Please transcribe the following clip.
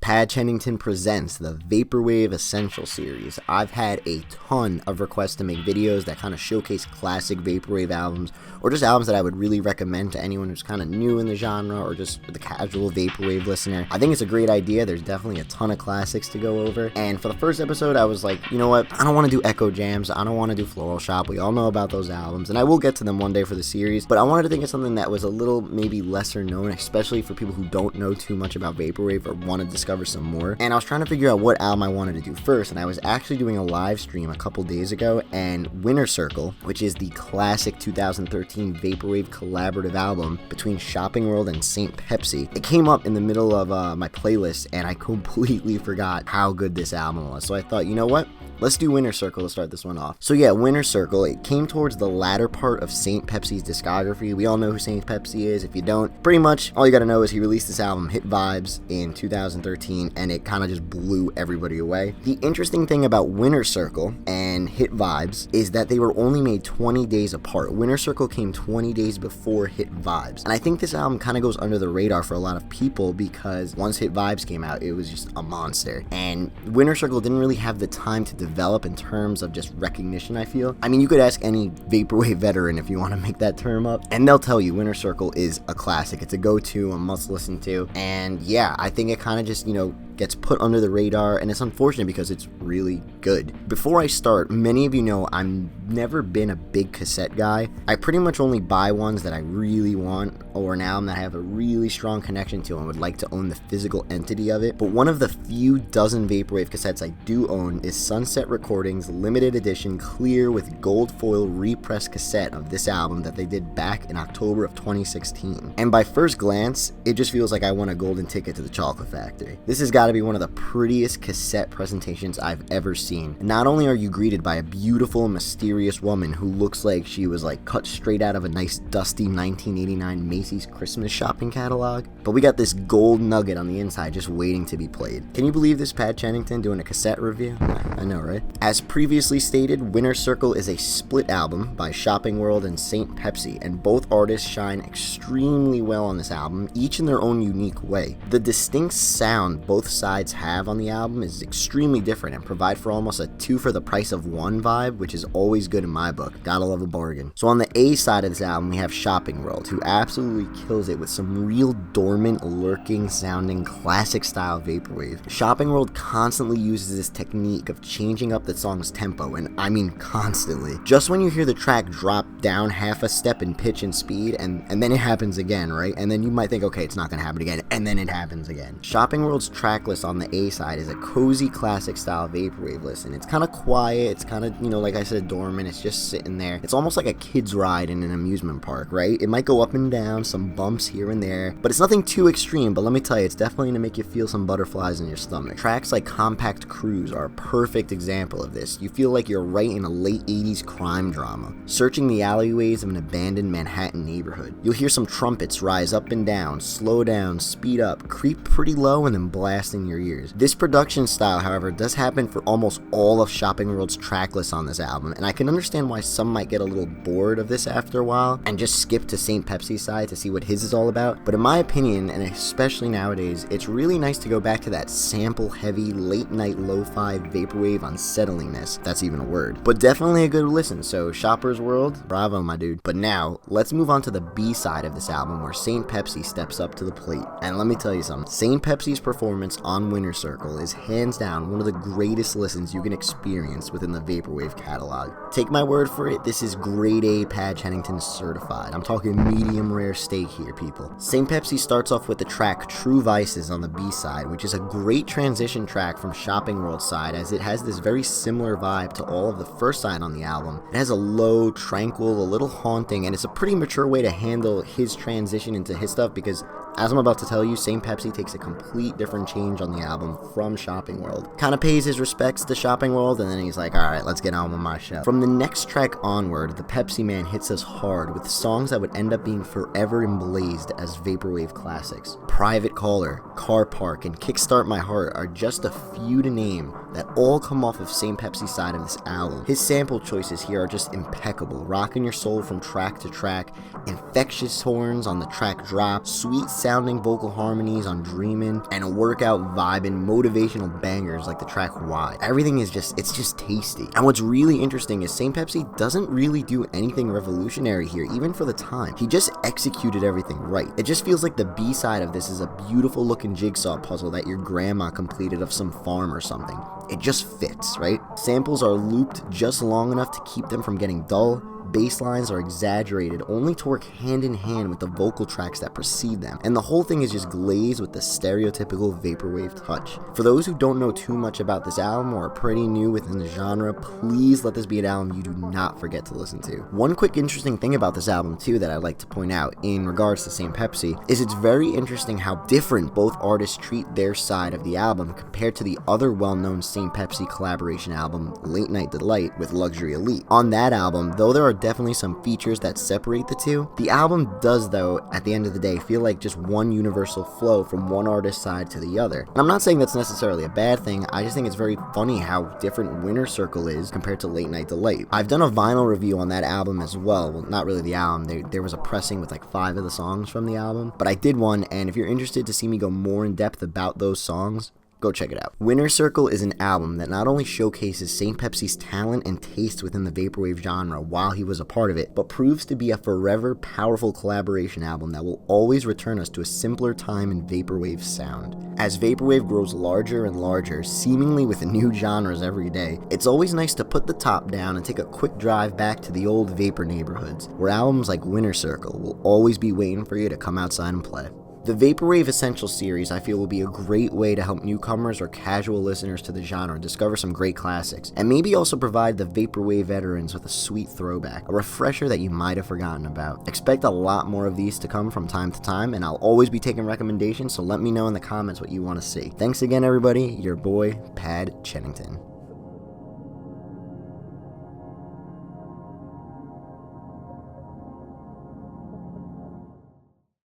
Chennington presents the Vaporwave Essentials Series. I've had a ton of requests to make videos that kind of showcase classic Vaporwave albums, or just albums that I would really recommend to anyone who's kind of new in the genre, or just the casual Vaporwave listener. I think it's a great idea. There's definitely a ton of classics to go over, and for the first episode, I was like, you know what, I don't want to do Echo Jams, I don't want to do Floral, Shoppe, we all know about those albums, and I will get to them one day for the series, but I wanted to think of something that was a little maybe lesser known, especially for people who don't know too much about Vaporwave or want to discover some more. And I was trying to figure out what album I wanted to do first, and I was actually doing a live stream a couple days ago, and Winter Circle, which is the classic 2013 Vaporwave collaborative album between Shopping World and SAINT PEPSI, it came up in the middle of my playlist, and I completely forgot how good this album was. So I thought, you know what? Let's do Winter Circle to start this one off. So yeah, Winter Circle, it came towards the latter part of SAINT PEPSI's discography. We all know who SAINT PEPSI is. If you don't, pretty much all you gotta know is he released this album, Hit Vibes, in 2013, and it kind of just blew everybody away. The interesting thing about Winter Circle and Hit Vibes is that they were only made 20 days apart. Winter Circle came 20 days before Hit Vibes. And I think this album kind of goes under the radar for a lot of people because once Hit Vibes came out, it was just a monster. And Winter Circle didn't really have the time to develop in terms of just recognition, I feel. I mean, you could ask any Vaporwave veteran if you want to make that term up, and they'll tell you Winter Circle is a classic. It's a go-to, a must listen to, and yeah, I think it kind of just, gets put under the radar, and it's unfortunate because it's really good. Before I start, many of you know I've never been a big cassette guy. I pretty much only buy ones that I really want, or an album that I have a really strong connection to and would like to own the physical entity of it. But one of the few dozen Vaporwave cassettes I do own is Sunset Recordings' limited edition clear with gold foil repressed cassette of this album that they did back in October of 2016. And by first glance, it just feels like I won a golden ticket to the Chocolate Factory. This has got to be one of the prettiest cassette presentations I've ever seen. Not only are you greeted by a beautiful, mysterious woman who looks like she was cut straight out of a nice dusty 1989 Macy's Christmas shopping catalog, but we got this gold nugget on the inside just waiting to be played. Can you believe this Pat Chennington doing a cassette review? I know, right? As previously stated, Winter Circle is a split album by Shopping World and SAINT PEPSI, and both artists shine extremely well on this album, each in their own unique way. The distinct sound both sides have on the album is extremely different and provide for almost a two for the price of one vibe, which is always good in my book. Gotta love a bargain. So on the A side of this album, we have Shopping World, who absolutely kills it with some real dormant, lurking sounding classic style Vaporwave. Shopping World constantly uses this technique of changing up the song's tempo, and I mean constantly. Just when you hear the track drop down half a step in pitch and speed, and then it happens again, right? And then you might think, okay, it's not gonna happen again, and then it happens again. Shopping World's track list on the A side is a cozy classic style Vaporwave listen. It's kind of quiet, it's kind of, like I said, dormant, it's just sitting there. It's almost like a kid's ride in an amusement park, right? It might go up and down, some bumps here and there, but it's nothing too extreme, but let me tell you, it's definitely gonna make you feel some butterflies in your stomach. Tracks like Compact Cruise are a perfect example of this. You feel like you're right in a late 80s crime drama, searching the alleyways of an abandoned Manhattan neighborhood. You'll hear some trumpets rise up and down, slow down, speed up, creep pretty low, and then blast in your ears. This production style, however, does happen for almost all of Shopping World's track lists on this album, and I can understand why some might get a little bored of this after a while and just skip to SAINT PEPSI's side to see what his is all about, but in my opinion, and especially nowadays, it's really nice to go back to that sample-heavy, late-night lo-fi Vaporwave unsettlingness, that's even a word, but definitely a good listen. So Shopper's World, bravo my dude. But now, let's move on to the B side of this album where SAINT PEPSI steps up to the plate, and let me tell you something, SAINT PEPSI's performance on Winter Circle is hands down one of the greatest listens you can experience within the Vaporwave catalog. Take my word for it, this is grade A Pat Chennington certified. I'm talking medium rare steak here, people. SAINT PEPSI starts off with the track True Vices on the B side, which is a great transition track from Shopping World's side, as it has this very similar vibe to all of the first side on the album. It has a low, tranquil, a little haunting, and it's a pretty mature way to handle his transition into his stuff because, as I'm about to tell you, SAINT PEPSI takes a complete different change on the album from Shopping World. Kind of pays his respects to Shopping World, and then he's like, alright, let's get on with my show. From the next track onward, the Pepsi man hits us hard with songs that would end up being forever emblazed as Vaporwave classics. Private Caller, Car Park, and Kickstart My Heart are just a few to name that all come off of SAINT PEPSI's side of this album. His sample choices here are just impeccable, rocking your soul from track to track, infectious horns on the track drop, sweet sounding vocal harmonies on Dreamin', and a workout vibe and motivational bangers like the track Why. Everything is it's just tasty. And what's really interesting is SAINT PEPSI doesn't really do anything revolutionary here, even for the time. He just executed everything right. It just feels like the B-side of this is a beautiful looking jigsaw puzzle that your grandma completed of some farm or something. It just fits, right? Samples are looped just long enough to keep them from getting dull. Bass lines are exaggerated only to work hand in hand with the vocal tracks that precede them, and the whole thing is just glazed with the stereotypical vaporwave touch. For those who don't know too much about this album or are pretty new within the genre, please let this be an album you do not forget to listen to. One quick interesting thing about this album too that I'd like to point out in regards to SAINT PEPSI is it's very interesting how different both artists treat their side of the album compared to the other well-known SAINT PEPSI collaboration album, Late Night Delight with Luxury Elite. On that album, though there are definitely some features that separate the two, the album does, though, at the end of the day, feel like just one universal flow from one artist's side to the other. And I'm not saying that's necessarily a bad thing, I just think it's very funny how different Winter Circle is compared to Late Night Delight. I've done a vinyl review on that album as well. Well, not really the album, there was a pressing with like 5 of the songs from the album, but I did one, and if you're interested to see me go more in depth about those songs, go check it out. Winter Circle is an album that not only showcases SAINT PEPSI's talent and taste within the vaporwave genre while he was a part of it, but proves to be a forever powerful collaboration album that will always return us to a simpler time in vaporwave sound. As vaporwave grows larger and larger, seemingly with new genres every day, it's always nice to put the top down and take a quick drive back to the old vapor neighborhoods, where albums like Winter Circle will always be waiting for you to come outside and play. The Vaporwave Essentials Series I feel will be a great way to help newcomers or casual listeners to the genre discover some great classics, and maybe also provide the Vaporwave veterans with a sweet throwback, a refresher that you might have forgotten about. Expect a lot more of these to come from time to time, and I'll always be taking recommendations, so let me know in the comments what you want to see. Thanks again everybody, your boy, Pad Chennington.